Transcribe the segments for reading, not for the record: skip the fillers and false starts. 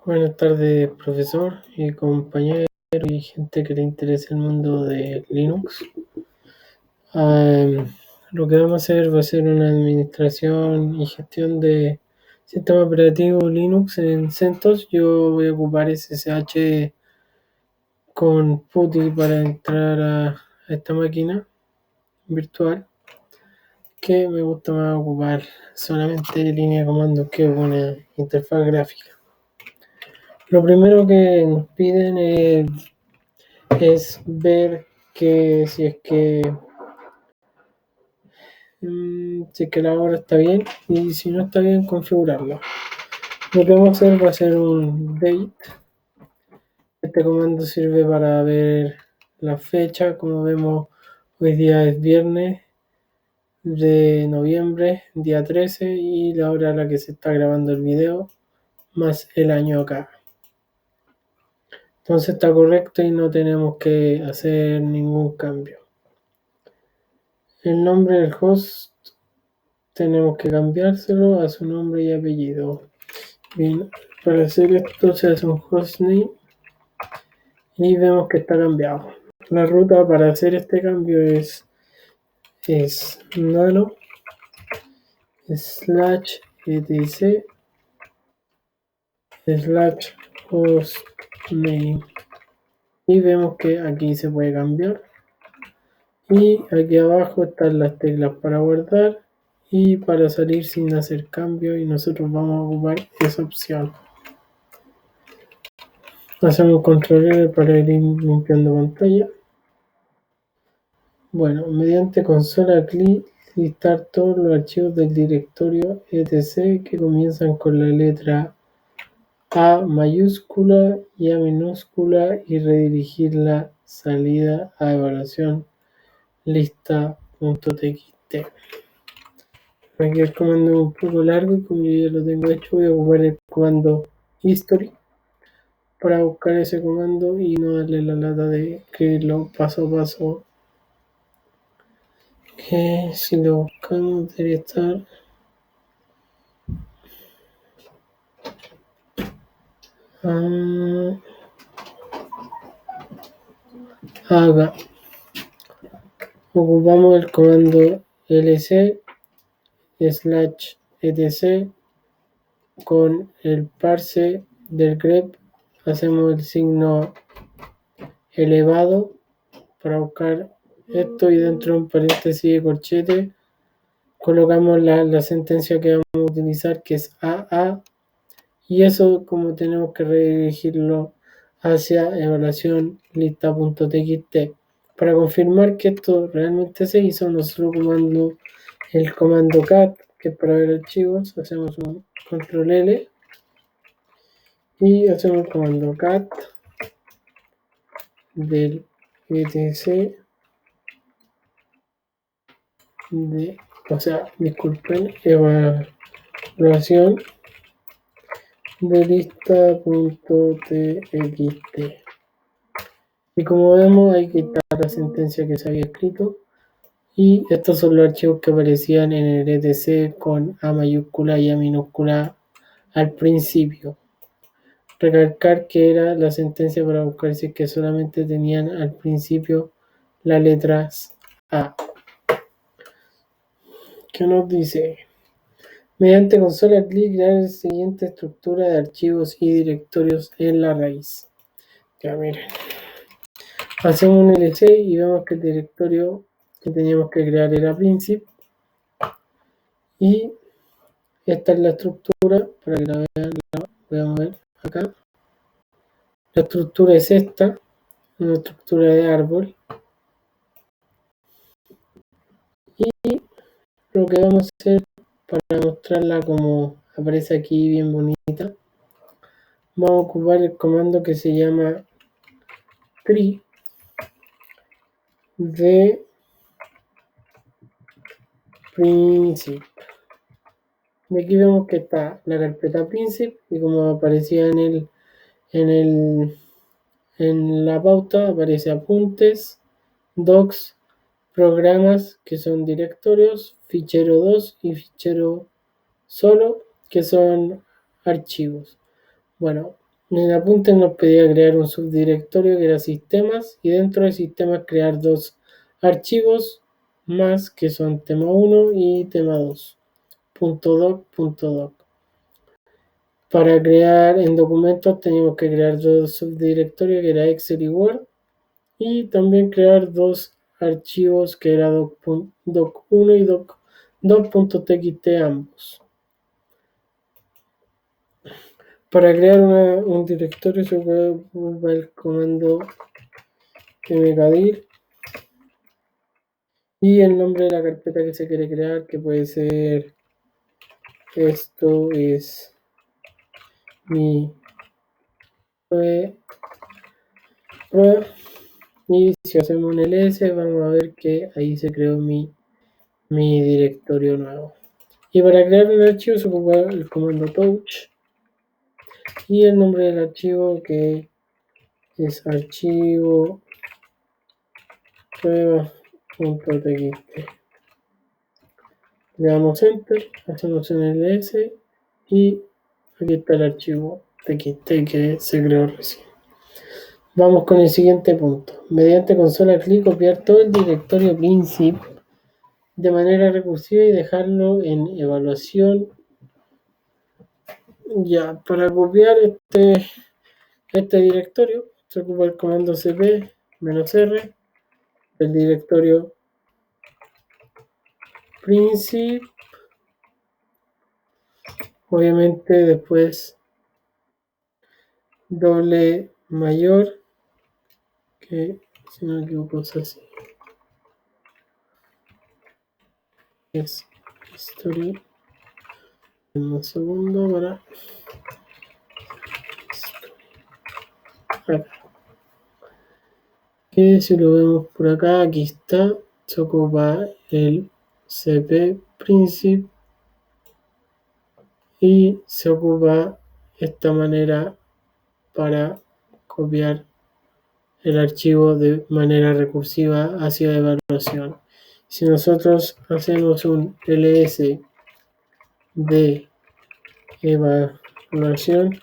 Buenas tardes, profesor y compañero y gente que le interese el mundo de Linux. Lo que vamos a hacer va a ser una administración y gestión de sistema operativo Linux en CentOS. Yo voy a ocupar SSH con PuTTY para entrar a esta máquina virtual, que me gusta más ocupar solamente línea de comando que una interfaz gráfica. Lo primero que nos piden es ver que si es que la hora está bien, y si no está bien, configurarla. Lo que vamos a hacer va a ser un date. Este comando sirve para ver la fecha. Como vemos, hoy día es viernes de noviembre, día 13, y la hora a la que se está grabando el video, más el año acá. Entonces está correcto y no tenemos que hacer ningún cambio. El nombre del host tenemos que cambiárselo a su nombre y apellido. Bien, para hacer esto se hace un hostname y vemos que está cambiado. La ruta para hacer este cambio es nano /etc /hostname, y vemos que aquí se puede cambiar, y aquí abajo están las teclas para guardar y para salir sin hacer cambio, y nosotros vamos a ocupar esa opción. Hacemos un control L para ir limpiando pantalla. Bueno, mediante consola listar todos los archivos del directorio etc que comienzan con la letra A mayúscula y A minúscula, y redirigir la salida a evaluación lista.txt. Aquí el comando es un poco largo y como yo ya lo tengo hecho, voy a ocupar el comando history para buscar ese comando y no darle la lata de escribirlo paso a paso, que si lo buscamos debería estar acá. Ocupamos el comando lc/etc con el parse del grep. Hacemos el signo elevado para buscar esto, y dentro de un paréntesis de corchete colocamos la sentencia que vamos a utilizar, que es AA, y eso como tenemos que redirigirlo hacia evaluación lista.txt. Para confirmar que esto realmente se hizo, nosotros ocupando el comando cat, que es para ver archivos, hacemos un control L y hacemos el comando cat del etc evaluación de lista.txt. Y como vemos, hay que quitar la sentencia que se había escrito, y estos son los archivos que aparecían en el etc con A mayúscula y A minúscula al principio. Recalcar que era la sentencia para buscar si es que solamente tenían al principio las letras A. ¿Qué nos dice? Mediante consola clic crear la siguiente estructura de archivos y directorios en la raíz. Ya miren. Hacemos un LC y vemos que el directorio que teníamos que crear era princip, y esta es la estructura para que la vean. La voy a mover acá. La estructura es esta, una estructura de árbol, y lo que vamos a hacer para mostrarla como aparece aquí bien bonita, vamos a ocupar el comando que se llama tree de princip. Y aquí vemos que está la carpeta princip, y como aparecía en la pauta, aparece apuntes, docs, programas, que son directorios, fichero 2 y fichero solo, que son archivos. Bueno, En el apunte nos pedía crear un subdirectorio que era sistemas y dentro de sistemas crear dos archivos más que son tema 1 y tema 2. .doc. Para crear en documentos teníamos que crear dos subdirectorios que era Excel y Word y también crear dos archivos que era doc1 y doc2.txt ambos. Para crear un directorio se puede ocupar el comando mkdir y el nombre de la carpeta que se quiere crear, que puede ser esto es mi prueba. Y si hacemos un ls vamos a ver que ahí se creó mi directorio nuevo. Y para crear un archivo se ocupa el comando touch y el nombre del archivo que es archivo prueba.txt. Le damos enter, hacemos un ls y aquí está el archivo txt que se creó recién. Vamos con el siguiente punto. Mediante consola clic copiar todo el directorio princip de manera recursiva y dejarlo en evaluación. Ya, para copiar este directorio se ocupa el comando cp -r del directorio princip. Obviamente después doble mayor, que si no me equivoco es así, es history. Un segundo para acá. Que si lo vemos por acá, aquí está, se ocupa el cp princip y se ocupa esta manera para copiar el archivo de manera recursiva hacia evaluación. Si nosotros hacemos un ls de evaluación,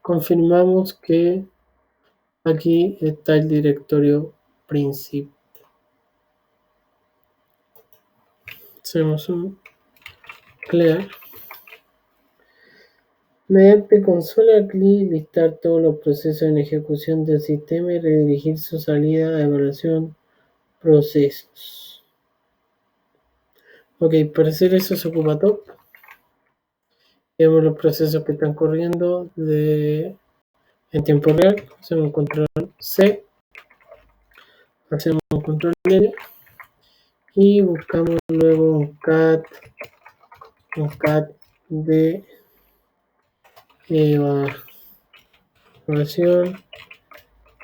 confirmamos que aquí está el directorio princip. Hacemos un clear. Mediante consola clic listar todos los procesos en ejecución del sistema y redirigir su salida a evaluación procesos. Ok, para hacer eso se ocupa top. Vemos los procesos que están corriendo en tiempo real. Hacemos un control C, hacemos un control L y buscamos luego un cat de evaluación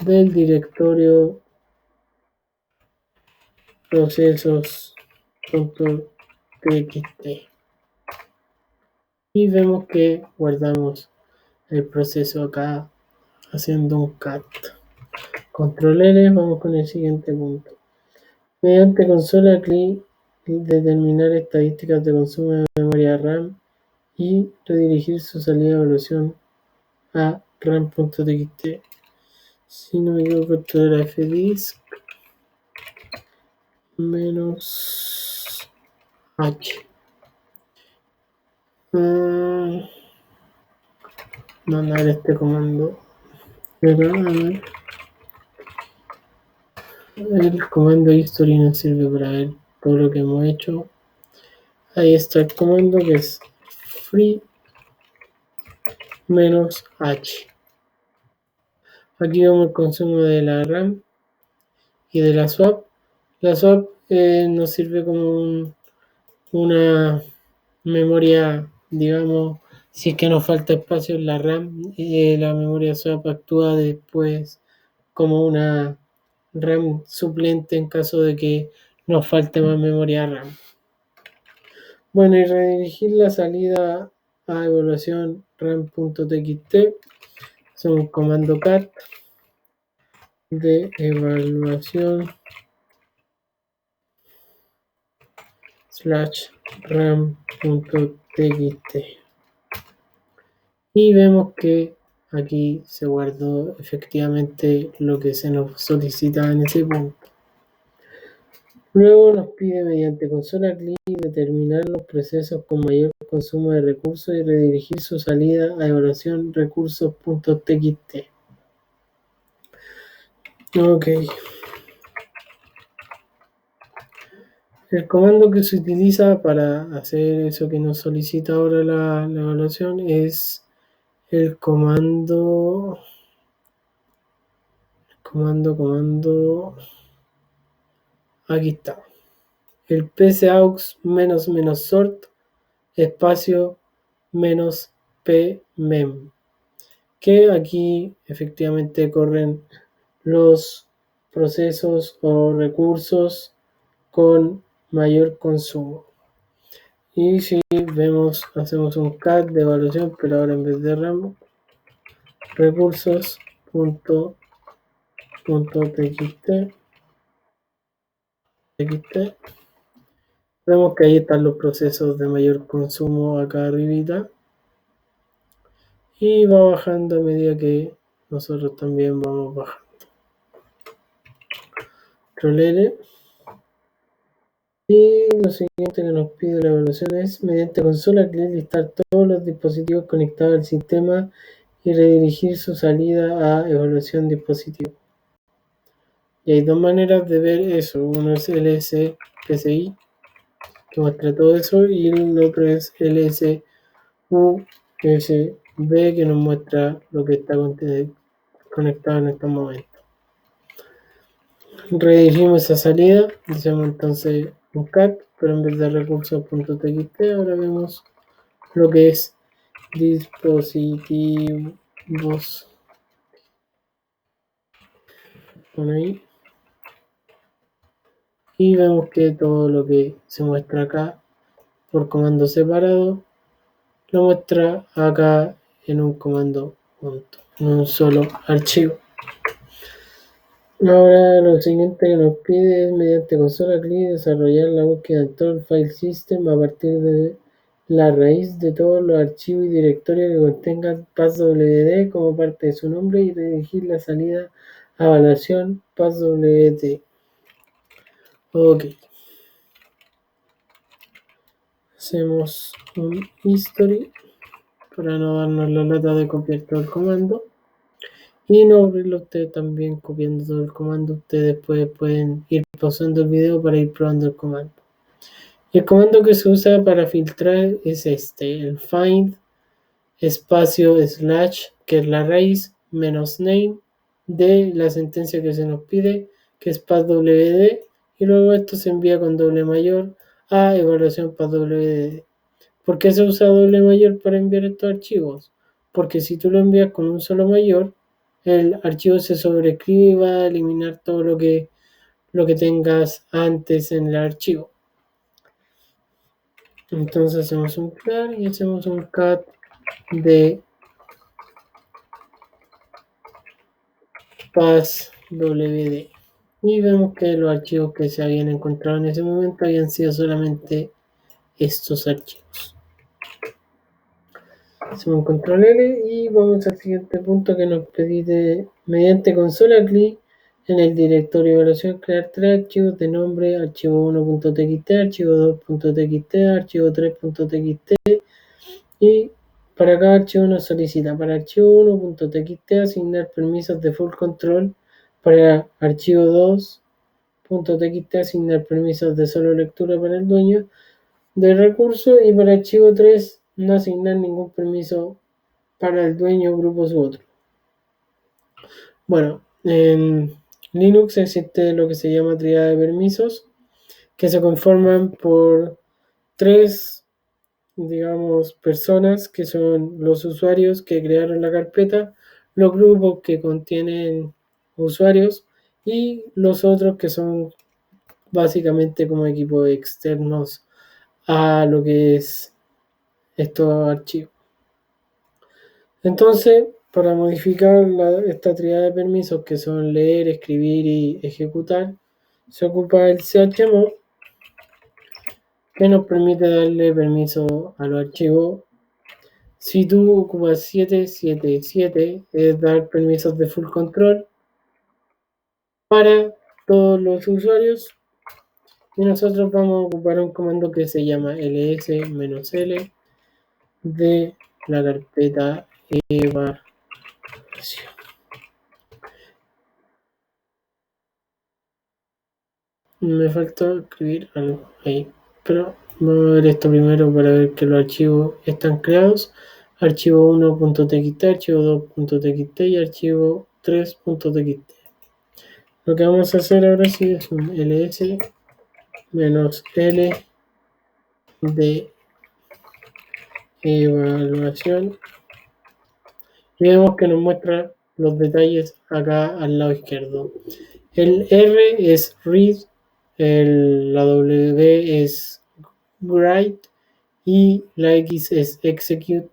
del directorio procesos.txt y vemos que guardamos el proceso acá haciendo un cat. Control L, vamos con el siguiente punto. Mediante consola clic determinar estadísticas de consumo de memoria RAM y redirigir su salida de evaluación a ram.txt. Si no me equivoco, esto era fdisk menos h. Mandar este comando. Pero a ver. El comando history nos sirve para ver todo lo que hemos hecho. Ahí está el comando que es free menos h. Aquí vemos el consumo de la RAM y de la swap. La swap nos sirve como una memoria, digamos, si es que nos falta espacio en la RAM, la memoria swap actúa después como una RAM suplente en caso de que nos falte más memoria RAM. Bueno, y redirigir la salida a evaluación ram.txt es un comando cat de evaluación /ram.txt y vemos que aquí se guardó efectivamente lo que se nos solicita en ese punto. Luego nos pide mediante consola CLI determinar los procesos con mayor consumo de recursos y redirigir su salida a evaluación recursos.txt. Ok. El comando que se utiliza para hacer eso que nos solicita ahora la evaluación es el comando. Aquí está. El psaux --sort espacio -pmem. Que aquí efectivamente corren los procesos o recursos con mayor consumo. Y si vemos, hacemos un cat de evaluación, pero ahora en vez de RAM, recursos.txt. Vemos que ahí están los procesos de mayor consumo acá arribita. Y va bajando a medida que nosotros también vamos bajando. Control L. Y lo siguiente que nos pide la evaluación es, mediante consola CLI, listar todos los dispositivos conectados al sistema y redirigir su salida a evaluación dispositivo. Y hay dos maneras de ver eso. Uno es LSPCI, que muestra todo eso, y el otro es LSUSB, que nos muestra lo que está conectado en estos momentos. Redirigimos esa salida, hacemos entonces un cat, pero en vez de recursos.txt ahora vemos lo que es dispositivos. Bueno, ahí. Y vemos que todo lo que se muestra acá por comando separado lo muestra acá en un comando junto, en un solo archivo. Ahora lo siguiente que nos pide es mediante consola CLI desarrollar la búsqueda en todo el file system a partir de la raíz de todos los archivos y directorios que contengan passwd como parte de su nombre y redirigir la salida a evaluación passwd. Ok. Hacemos un history para no darnos la lata de copiar todo el comando. Y no abrirlo ustedes también copiando todo el comando. Ustedes pueden ir pausando el video para ir probando el comando. Y el comando que se usa para filtrar es el find espacio slash, que es la raíz, menos name de la sentencia que se nos pide, que es passwd, y luego esto se envía con doble mayor a evaluación passwd. ¿Por qué se usa doble mayor para enviar estos archivos? Porque si tú lo envías con un solo mayor, el archivo se sobreescribe y va a eliminar todo lo que tengas antes en el archivo. Entonces hacemos un clear y hacemos un cat de passwd. Y vemos que los archivos que se habían encontrado en ese momento habían sido solamente estos archivos. Hacemos un control L y vamos al siguiente punto que nos pide mediante consola CLI en el directorio de evaluación crear tres archivos de nombre: archivo 1.txt, archivo 2.txt, archivo 3.txt, y para cada archivo nos solicita para archivo 1.txt asignar permisos de full control, para archivo 2.txt asignar permisos de solo lectura para el dueño del recurso, y para archivo 3 no asignar ningún permiso para el dueño, grupos u otro. Bueno, en Linux existe lo que se llama tríada de permisos, que se conforman por tres, digamos, personas, que son los usuarios que crearon la carpeta, los grupos que contienen usuarios y los otros que son básicamente como equipos externos a lo que es estos archivos. Entonces, para modificar esta tríada de permisos, que son leer, escribir y ejecutar, se ocupa el chmod, que nos permite darle permiso a los archivos Si tú ocupas 777, es dar permisos de full control para todos los usuarios. Y nosotros vamos a ocupar un comando que se llama ls-l de la carpeta evaluación. Me faltó escribir algo ahí, pero vamos a ver esto primero para ver que los archivos están creados. Archivo 1.txt, archivo 2.txt y archivo 3.txt. Lo que vamos a hacer ahora sí es un ls-l de evaluación y vemos que nos muestra los detalles acá al lado izquierdo. El R es read, la W es write y la X es execute.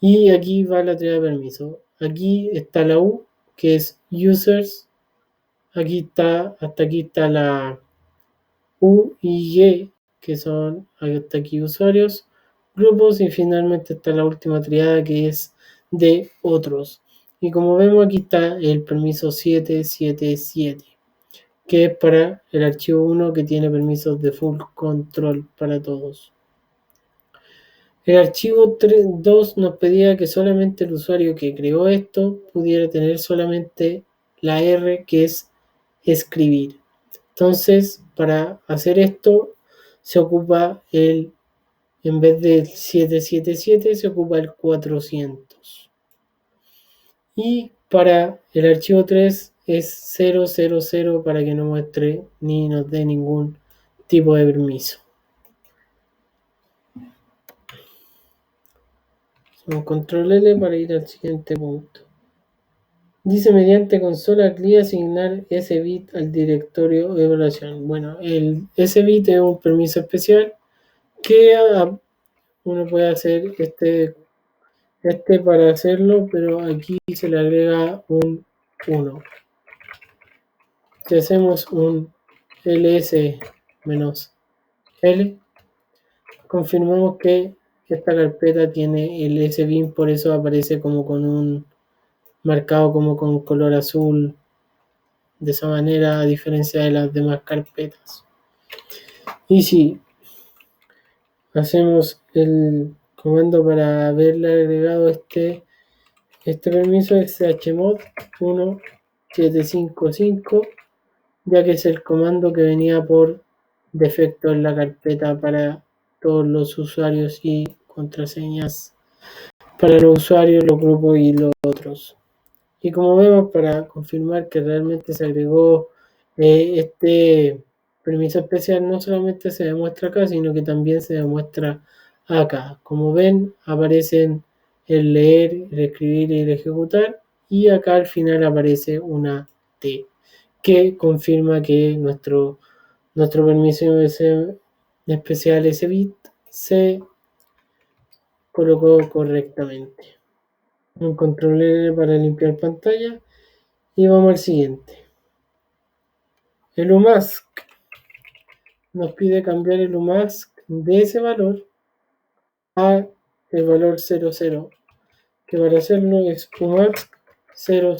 Y aquí va la entrega de permiso. Aquí está la U, que es users. Aquí está, hasta aquí está la U y Y, que son hasta aquí usuarios, grupos y finalmente está la última triada que es de otros. Y como vemos aquí está el permiso 777, que es para el archivo 1 que tiene permisos de full control para todos. El archivo 2 nos pedía que solamente el usuario que creó esto pudiera tener solamente la R, que es escribir. Entonces, para hacer esto, se ocupa en vez del 777, se ocupa el 400. Y para el archivo 3 es 000 para que no muestre ni nos dé ningún tipo de permiso. Hacemos control L para ir al siguiente punto. Dice mediante consola CLI asignar ese bit al directorio de evaluación. Bueno, ese bit es un permiso especial que uno puede hacer este para hacerlo, pero aquí se le agrega un 1. Si hacemos un ls-l, confirmamos que esta carpeta tiene el sbin, por eso aparece como con un marcado como con color azul, de esa manera, a diferencia de las demás carpetas. Y si hacemos el comando para haberle agregado este permiso es chmod 1755, ya que es el comando que venía por defecto en la carpeta para todos los usuarios y contraseñas para los usuarios, los grupos y los otros. Y como vemos, para confirmar que realmente se agregó este permiso especial, no solamente se demuestra acá, sino que también se demuestra acá. Como ven, aparecen el leer, el escribir y el ejecutar, y acá al final aparece una T, que confirma que nuestro permiso especial, ese bit, se colocó correctamente. Un control L para limpiar pantalla y vamos al siguiente. El UMask nos pide cambiar el UMask de ese valor a el valor 00, que para hacerlo es UMask 000.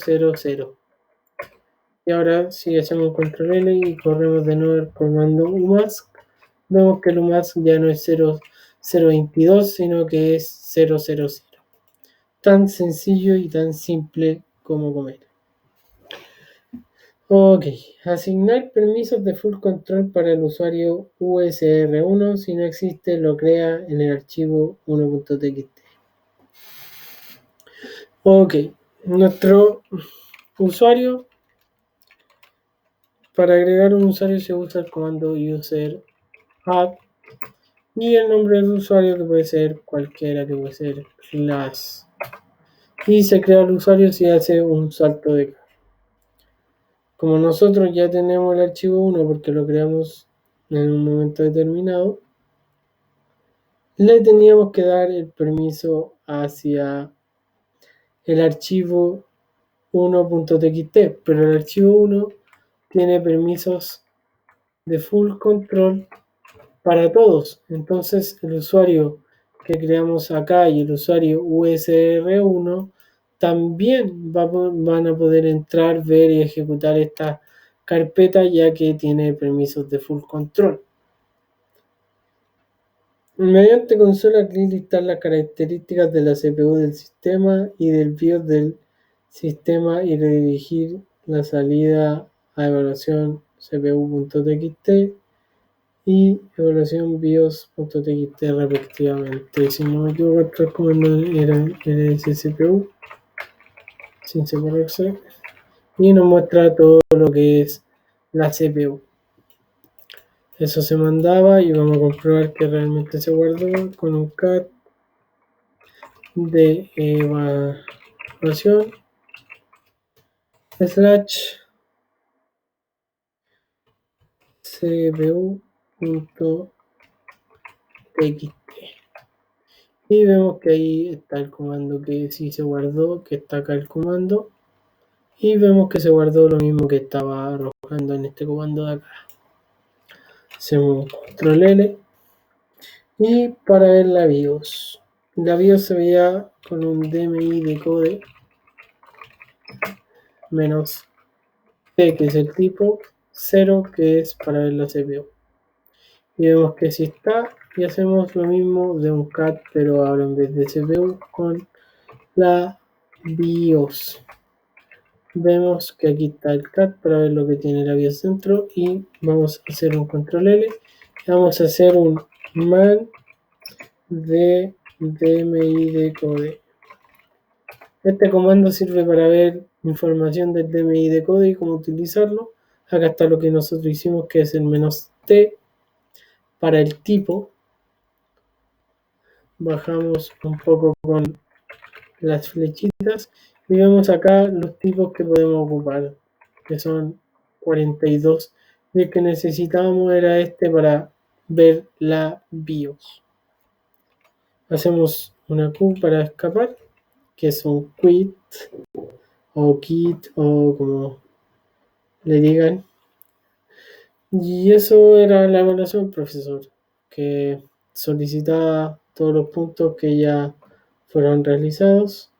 Y ahora si hacemos un control L y corremos de nuevo el comando UMask, vemos que el UMask ya no es 0022, sino que es 000. Tan sencillo y tan simple como comer. Ok, asignar permisos de full control para el usuario USR1. Si no existe, lo crea en el archivo 1.txt. Ok, nuestro usuario, para agregar un usuario se usa el comando user add y el nombre del usuario, que puede ser cualquiera, que puede ser class. Y se crea el usuario si hace un salto de caja. Como nosotros ya tenemos el archivo 1 porque lo creamos en un momento determinado, le teníamos que dar el permiso hacia el archivo 1.txt, pero el archivo 1 tiene permisos de full control para todos. Entonces el usuario que creamos acá y el usuario USR1 también van a poder entrar, ver y ejecutar esta carpeta, ya que tiene permisos de full control. Mediante consola clic listar las características de la CPU del sistema y del BIOS del sistema y redirigir la salida a evaluación cpu.txt y evaluación BIOS.txt respectivamente. Si no me equivoco, estos comandos eran lscpu sin separarse y nos muestra todo lo que es la CPU. Eso se mandaba y vamos a comprobar que realmente se guardó con un cat de evaluación /cpu.txt y vemos que ahí está el comando que sí se guardó, que está acá el comando, y vemos que se guardó lo mismo que estaba arrojando en este comando de acá. Hacemos control L y para ver la BIOS se veía con un DMI decode menos T, que es el tipo, 0, que es para ver la CPU. Y vemos que si está, y hacemos lo mismo de un cat, pero ahora en vez de CPU con la BIOS. Vemos que aquí está el cat para ver lo que tiene la BIOS dentro y vamos a hacer un control L. Vamos a hacer un man de DMI decode. Este comando sirve para ver información del DMI decode y cómo utilizarlo. Acá está lo que nosotros hicimos, que es el "-t" para el tipo. Bajamos un poco con las flechitas y vemos acá los tipos que podemos ocupar, que son 42. Y el que necesitábamos era este para ver la BIOS. Hacemos una Q para escapar, que es un quit o kit o como le digan. Y eso era la evaluación, profesor, que solicitaba todos los puntos que ya fueron realizados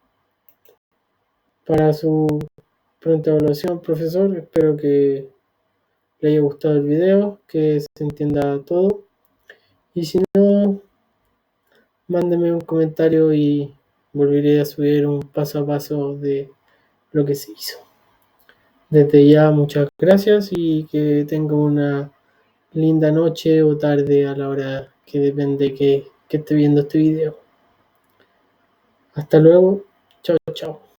para su pronta evaluación, profesor. Espero que le haya gustado el video, que se entienda todo. Y si no, mándeme un comentario y volveré a subir un paso a paso de lo que se hizo. Desde ya, muchas gracias y que tenga una linda noche o tarde a la hora que depende que esté viendo este video. Hasta luego. Chao, chao.